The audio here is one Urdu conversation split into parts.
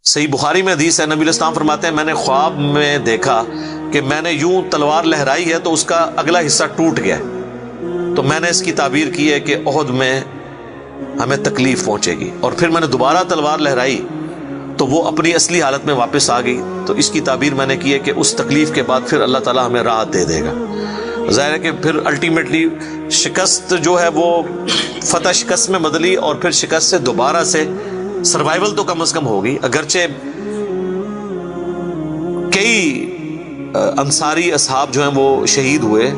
صحیح بخاری میں حدیث ہے، نبی علیہ السلام فرماتے ہیں میں نے خواب میں دیکھا کہ میں نے یوں تلوار لہرائی ہے تو اس کا اگلا حصہ ٹوٹ گیا، تو میں نے اس کی تعبیر کی ہے کہ احد میں ہمیں تکلیف پہنچے گی، اور پھر میں نے دوبارہ تلوار لہرائی تو وہ اپنی اصلی حالت میں واپس آ گئی، تو اس کی تعبیر میں نے کی ہے کہ اس تکلیف کے بعد پھر اللہ تعالیٰ ہمیں راحت دے دے گا۔ ظاہر ہے کہ پھر الٹیمیٹلی شکست جو ہے وہ فتح شکست میں بدلی، اور پھر شکست سے دوبارہ سے سروائیول تو کم از کم ہوگی، اگرچہ کئی انصاری اصحاب جو ہیں وہ شہید ہوئے،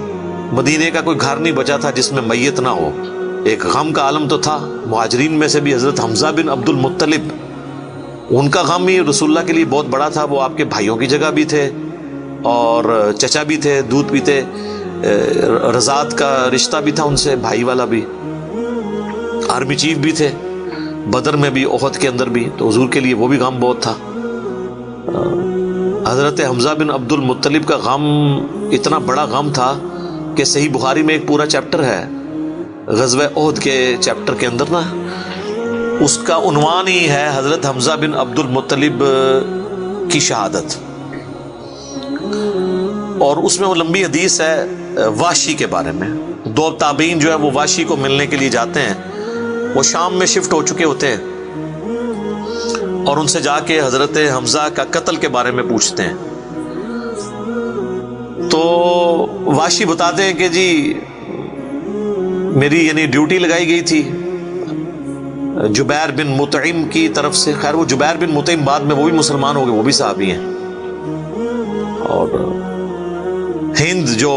مدینے کا کوئی گھر نہیں بچا تھا جس میں میت نہ ہو، ایک غم کا عالم تو تھا۔ مہاجرین میں سے بھی حضرت حمزہ بن عبد المطلب، ان کا غم ہی رسول اللہ کے لیے بہت بڑا تھا، وہ آپ کے بھائیوں کی جگہ بھی تھے اور چچا بھی تھے، دودھ پیتے، رضاعت کا رشتہ بھی تھا ان سے، بھائی والا بھی، آرمی چیف بھی تھے، بدر میں بھی احد کے اندر بھی، تو حضور کے لیے وہ بھی غم بہت تھا۔ حضرت حمزہ بن عبد المطلب کا غم اتنا بڑا غم تھا کہ صحیح بخاری میں ایک پورا چیپٹر ہے غزوہ احد کے چیپٹر کے اندر نا، اس کا عنوان ہی ہے حضرت حمزہ بن عبد المطلب کی شہادت، اور اس میں وہ لمبی حدیث ہے واشی کے بارے میں۔ دو تابعین جو ہے وہ واشی کو ملنے کے لیے جاتے ہیں، وہ شام میں شفٹ ہو چکے ہوتے ہیں، اور ان سے جا کے حضرت حمزہ کا قتل کے بارے میں پوچھتے ہیں، تو واشی بتاتے ہیں کہ جی میری یعنی ڈیوٹی لگائی گئی تھی جبیر بن مطعم کی طرف سے، خیر وہ جبیر بن مطعم بعد میں وہ بھی مسلمان ہو گئے، وہ بھی صحابی ہیں، اور ہند جو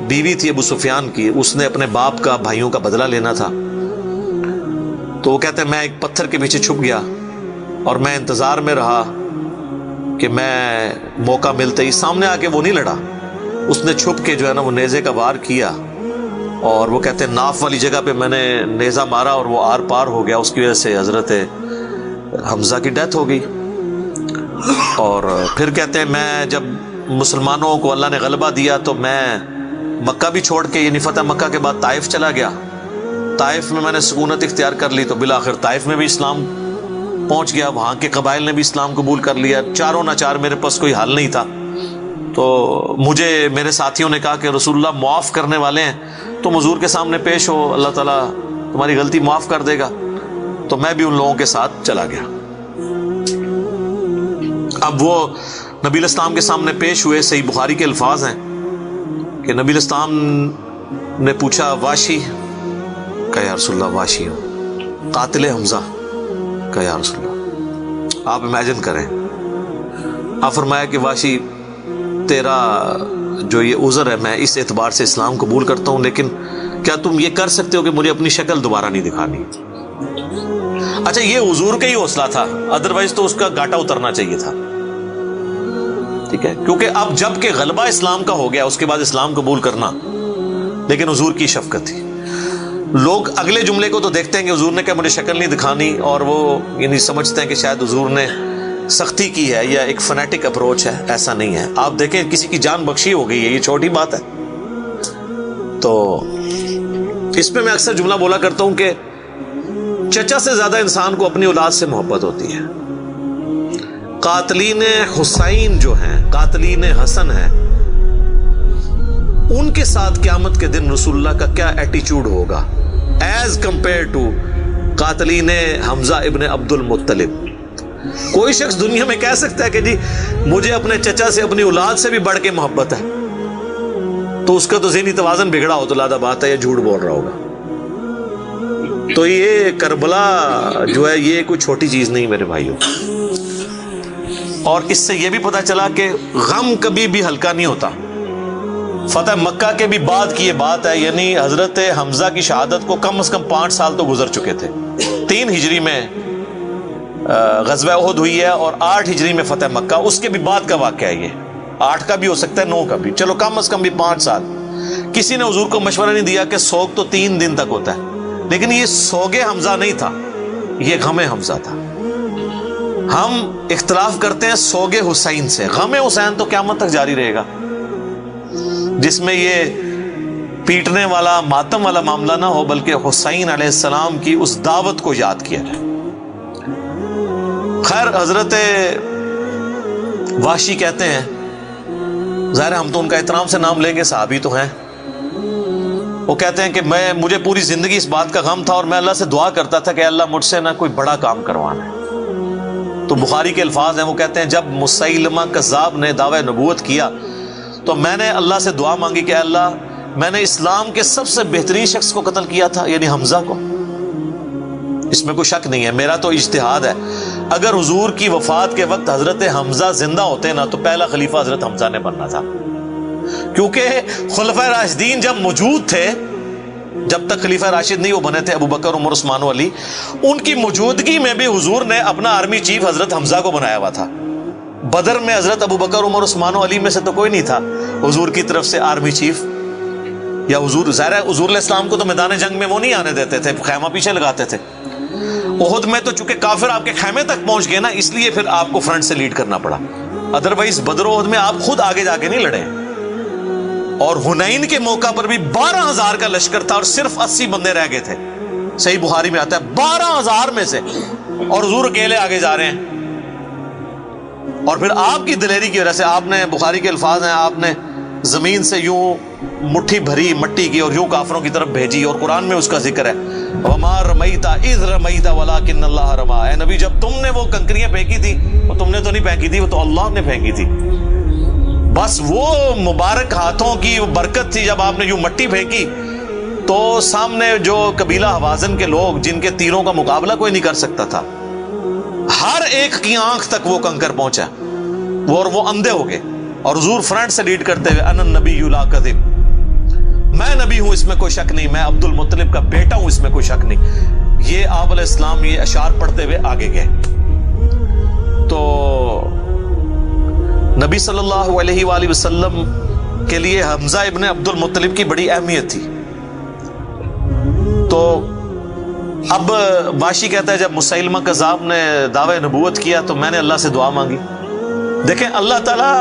بیوی تھی ابو سفیان کی، اس نے اپنے باپ کا بھائیوں کا بدلہ لینا تھا، تو وہ کہتے ہیں میں ایک پتھر کے پیچھے چھپ گیا اور میں انتظار میں رہا کہ میں موقع ملتے ہی سامنے آ کے وہ نہیں لڑا، اس نے چھپ کے جو ہے نا وہ نیزے کا وار کیا، اور وہ کہتے ہیں ناف والی جگہ پہ میں نے نیزہ مارا اور وہ آر پار ہو گیا، اس کی وجہ سے حضرت حمزہ کی ڈیتھ ہو گئی۔ اور پھر کہتے ہیں میں جب مسلمانوں کو اللہ نے غلبہ دیا تو میں مکہ بھی چھوڑ کے یعنی فتح مکہ کے بعد طائف چلا گیا، طائف میں نے سکونت اختیار کر لی، تو بالآخر طائف میں بھی اسلام پہنچ گیا، وہاں کے قبائل نے بھی اسلام قبول کر لیا، چاروں ناچار میرے پاس کوئی حل نہیں تھا، تو مجھے میرے ساتھیوں نے کہا کہ رسول اللہ معاف کرنے والے ہیں، تم حضور کے سامنے پیش ہو، اللہ تعالیٰ تمہاری غلطی معاف کر دے گا، تو میں بھی ان لوگوں کے ساتھ چلا گیا۔ اب وہ نبی علیہ السلام کے سامنے پیش ہوئے، صحیح بخاری کے الفاظ ہیں کہ نبی علیہ السلام نے پوچھا واشی، کہا یا رسول اللہ واشی ہوں، قاتل حمزہ، کہا یا رسول اللہ۔ آپ امیجن کریں، آپ فرمایا کہ واشی تیرا جو یہ عذر ہے میں اس اعتبار سے اسلام قبول کرتا ہوں، لیکن کیا تم یہ کر سکتے ہو کہ مجھے اپنی شکل دوبارہ نہیں دکھانی؟ اچھا یہ حضور کا ہی حوصلہ تھا، ادروائز تو اس کا گاٹا اترنا چاہیے تھا، ٹھیک ہے، کیونکہ اب جب کہ غلبہ اسلام کا ہو گیا اس کے بعد اسلام قبول کرنا، لیکن حضور کی شفقت تھی۔ لوگ اگلے جملے کو تو دیکھتے ہیں کہ حضور نے کہا مجھے شکل نہیں دکھانی، اور وہ یعنی سمجھتے ہیں کہ شاید حضور نے سختی کی ہے یا ایک فنیٹک اپروچ ہے، ایسا نہیں ہے۔ آپ دیکھیں کسی کی جان بخشی ہو گئی ہے، یہ چھوٹی بات ہے۔ تو اس پہ میں اکثر جملہ بولا کرتا ہوں کہ چچا سے زیادہ انسان کو اپنی اولاد سے محبت ہوتی ہے۔ قاتلین حسین جو ہیں، قاتلین حسن ہیں، ان کے ساتھ قیامت کے دن رسول اللہ کا کیا ایٹیچیوڈ ہوگا ایز کمپیئر ٹو قاتلین حمزہ ابن عبد المطلب۔ کوئی شخص دنیا میں کہہ سکتا ہے کہ جی مجھے اپنے چچا سے اپنی اولاد سے بھی بڑھ کے محبت ہے، تو اس کا تو ذہنی توازن بگڑا ہو تو لادہ بات ہے، یا جھوٹ بول رہا ہوگا۔ تو یہ کربلا جو ہے یہ کوئی چھوٹی چیز نہیں میرے بھائیوں، اور اس سے یہ بھی پتہ چلا کہ غم کبھی بھی ہلکا نہیں ہوتا۔ فتح مکہ کے بھی بعد کی یہ بات ہے، یعنی حضرت حمزہ کی شہادت کو کم از کم 5 سال تو گزر چکے تھے۔ 3 ہجری میں غزوہ احد ہوئی ہے اور 8 ہجری میں فتح مکہ، اس کے بھی بعد کا واقعہ ہے، یہ 8 کا بھی ہو سکتا ہے 9 کا بھی، چلو کم از کم بھی 5 سال۔ کسی نے حضور کو مشورہ نہیں دیا کہ سوگ تو 3 دن تک ہوتا ہے، لیکن یہ سوگ حمزہ نہیں تھا، یہ غم حمزہ تھا۔ ہم اختلاف کرتے ہیں سوگ حسین سے، غم حسین تو قیامت تک جاری رہے گا، جس میں یہ پیٹنے والا ماتم والا معاملہ نہ ہو، بلکہ حسین علیہ السلام کی اس دعوت کو یاد کیا جائے۔ خیر حضرت وحشی کہتے ہیں، ظاہر ہم تو ان کا احترام سے نام لیں گے، صحابی تو ہیں، وہ کہتے ہیں کہ مجھے پوری زندگی اس بات کا غم تھا اور میں اللہ سے دعا کرتا تھا کہ اللہ مجھ سے نہ کوئی بڑا کام کروانا ہے۔ تو بخاری کے الفاظ ہیں، وہ کہتے ہیں جب مسیلمہ کذاب نے دعوی نبوت کیا تو میں نے اللہ سے دعا مانگی کہ اللہ میں نے اسلام کے سب سے بہترین شخص کو قتل کیا تھا، یعنی حمزہ کو، اس میں کوئی شک نہیں ہے، میرا تو اجتہاد ہے، اگر حضور کی وفات کے وقت حضرت حمزہ زندہ ہوتے نا تو پہلا خلیفہ حضرت حمزہ نے بننا تھا، کیونکہ خلفائے راشدین جب موجود تھے، جب تک خلیفہ راشد نہیں وہ بنے تھے ابو بکر، عمر، عثمان و علی، ان کی موجودگی میں بھی حضور نے اپنا آرمی چیف حضرت حمزہ کو بنایا ہوا تھا۔ بدر میں حضرت ابو بکر، عمر، عثمان و علی میں سے تو کوئی نہیں تھا حضور کی طرف سے آرمی چیف، یا حضور ظاہر ہے حضور علیہ السلام کو تو میدان جنگ میں وہ نہیں آنے دیتے تھے، خیمہ پیچھے لگاتے تھے۔ احد میں تو چونکہ کافر آپ کے خیمے تک پہنچ گئے نا، اس لیے پھر آپ کو فرنٹ سے لیڈ کرنا پڑا، ادروائز بدر و احد میں آپ خود آگے جا کے نہیں لڑے۔ اور حنین کے موقع پر بھی 12,000 کا لشکر تھا اور صرف 80 بندے رہ گئے تھے، صحیح بخاری میں آتا ہے 12,000 میں سے، اور حضور اکیلے آگے جا رہے ہیں۔ اور پھر آپ کی دلیری کی وجہ سے آپ نے، بخاری کے الفاظ ہیں، آپ نے زمین سے یوں مٹھی بھری مٹی کی اور یوں کافروں کی طرف بھیجی، اور قرآن میں اس کا ذکر ہے وَمَا رَمَيْتَ إِذْ رَمَيْتَ وَلَكِنَّ اللَّهَ رَمَىٰ، اے نبی جب تم نے وہ کنکریاں پھینکی تھی وہ تم نے تو نہیں پھینکی تھی، وہ تو اللہ نے پھینکی تھی، بس وہ مبارک ہاتھوں کی برکت تھی۔ جب آپ نے یوں مٹی پھینکی تو سامنے جو قبیلہ حوازن کے لوگ جن کے تیروں کا مقابلہ کوئی نہیں کر سکتا تھا، ہر ایک کی آنکھ تک وہ کنکر پہنچا، اور وہ اندھے ہو گئے، اور حضور فرنٹ سے لیڈ کرتے ہوئے انا النبی لا کذب، میں نبی ہوں اس میں کوئی شک نہیں، میں عبد المطلب کا بیٹا ہوں اس میں کوئی شک نہیں، یہ آپ علیہ السلام یہ اشعار پڑھتے ہوئے آگے گئے۔ تو نبی صلی اللہ علیہ وآلہ وسلم کے لیے حمزہ ابن عبد المطلب کی بڑی اہمیت تھی۔ تو اب وحشی کہتا ہے جب مسیلمہ کذاب نے دعوی نبوت کیا تو میں نے اللہ سے دعا مانگی۔ دیکھیں اللہ تعالیٰ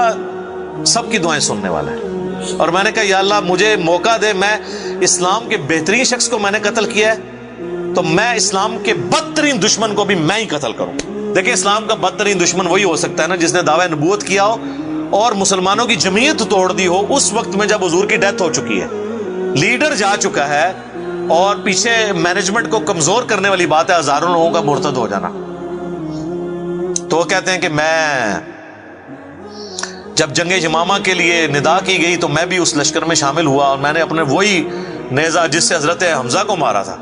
سب کی دعائیں سننے والا ہے، اور میں نے کہا یا اللہ مجھے موقع دے، میں اسلام کے بہترین شخص کو میں نے قتل کیا ہے تو میں اسلام کے بدترین دشمن کو بھی میں ہی قتل کروں۔ دیکھیں اسلام کا بدترین دشمن وہی ہو سکتا ہے نا جس نے دعوی نبوت کیا ہو اور مسلمانوں کی جمعیت توڑ دی ہو اس وقت میں جب حضور کی ڈیتھ ہو چکی ہے، لیڈر جا چکا ہے، اور پیچھے مینجمنٹ کو کمزور کرنے والی بات ہے ہزاروں لوگوں کا مرتد ہو جانا۔ تو وہ کہتے ہیں کہ میں جب جنگ یمامہ کے لیے ندا کی گئی تو میں بھی اس لشکر میں شامل ہوا، اور میں نے اپنے وہی نیزہ جس سے حضرت حمزہ کو مارا تھا،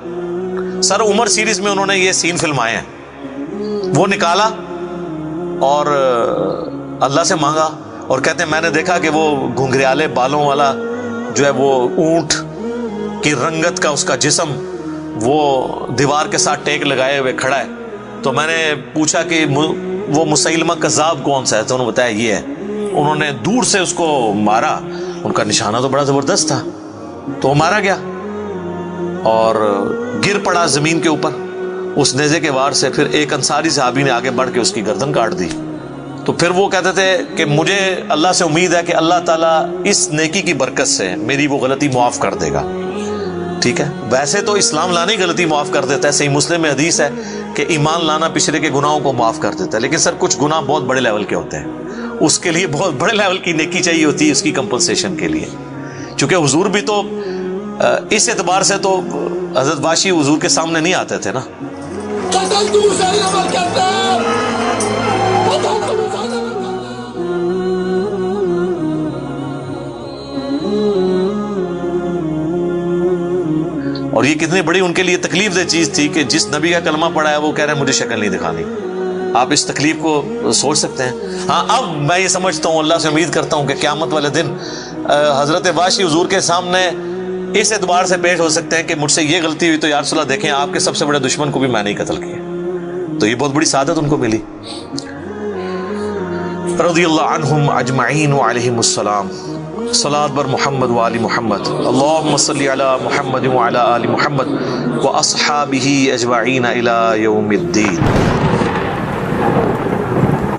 سر عمر سیریز میں انہوں نے یہ سین فلمائے ہیں، وہ نکالا اور اللہ سے مانگا، اور کہتے ہیں میں نے دیکھا کہ وہ گھنگریالے بالوں والا جو ہے وہ اونٹ کی رنگت کا اس کا جسم وہ دیوار کے ساتھ ٹیک لگائے ہوئے کھڑا ہے، تو میں نے پوچھا کہ وہ مسیلمہ کذاب کون سا ہے، تو انہوں نے بتایا یہ ہے۔ انہوں نے دور سے اس کو مارا، ان کا نشانہ تو بڑا زبردست تھا، تو وہ مارا گیا اور گر پڑا زمین کے اوپر اس نیزے کے وار سے۔ پھر ایک انصاری صحابی نے آگے بڑھ کے اس کی گردن کاٹ دی۔ تو پھر وہ کہتے تھے کہ مجھے اللہ سے امید ہے کہ اللہ تعالیٰ اس نیکی کی برکت سے میری وہ غلطی معاف کر دے گا۔ ٹھیک ہے، ویسے تو اسلام لانے ہی غلطی معاف کر دیتا ہے، صحیح مسلم میں حدیث ہے کہ ایمان لانا پچھلے کے گناہوں کو معاف کر دیتا ہے، لیکن سر کچھ گناہ بہت بڑے لیول کے ہوتے ہیں، اس کے لیے بہت بڑے لیول کی نیکی چاہیے ہوتی ہے اس کی کمپنسیشن کے لیے، چونکہ حضور بھی تو اس اعتبار سے تو حضرت وحشی حضور کے سامنے نہیں آتے تھے نا۔ اور یہ کتنی بڑی ان کے لیے تکلیف دہ چیز تھی کہ جس نبی کا کلمہ پڑھا ہے وہ کہہ رہے ہیں مجھے شکل نہیں دکھانی۔ آپ اس تکلیف کو سوچ سکتے ہیں۔ ہاں اب میں یہ سمجھتا ہوں، اللہ سے امید کرتا ہوں کہ قیامت والے دن حضرت وحشی حضور کے سامنے اس اعتبار سے پیش ہو سکتے ہیں کہ مجھ سے یہ غلطی ہوئی تو یا رسول اللہ دیکھیں آپ کے سب سے بڑے دشمن کو بھی میں نہیں قتل کیا، تو یہ بہت بڑی سعادت ان کو ملی۔ رضی اللہ عنہم اجمعین وعلیہم السلام۔ صلاۃ بر محمد و آل محمد، اللہم صلی علی محمد و علی آل محمد و اصحابہ اجمعین الی یوم الدین۔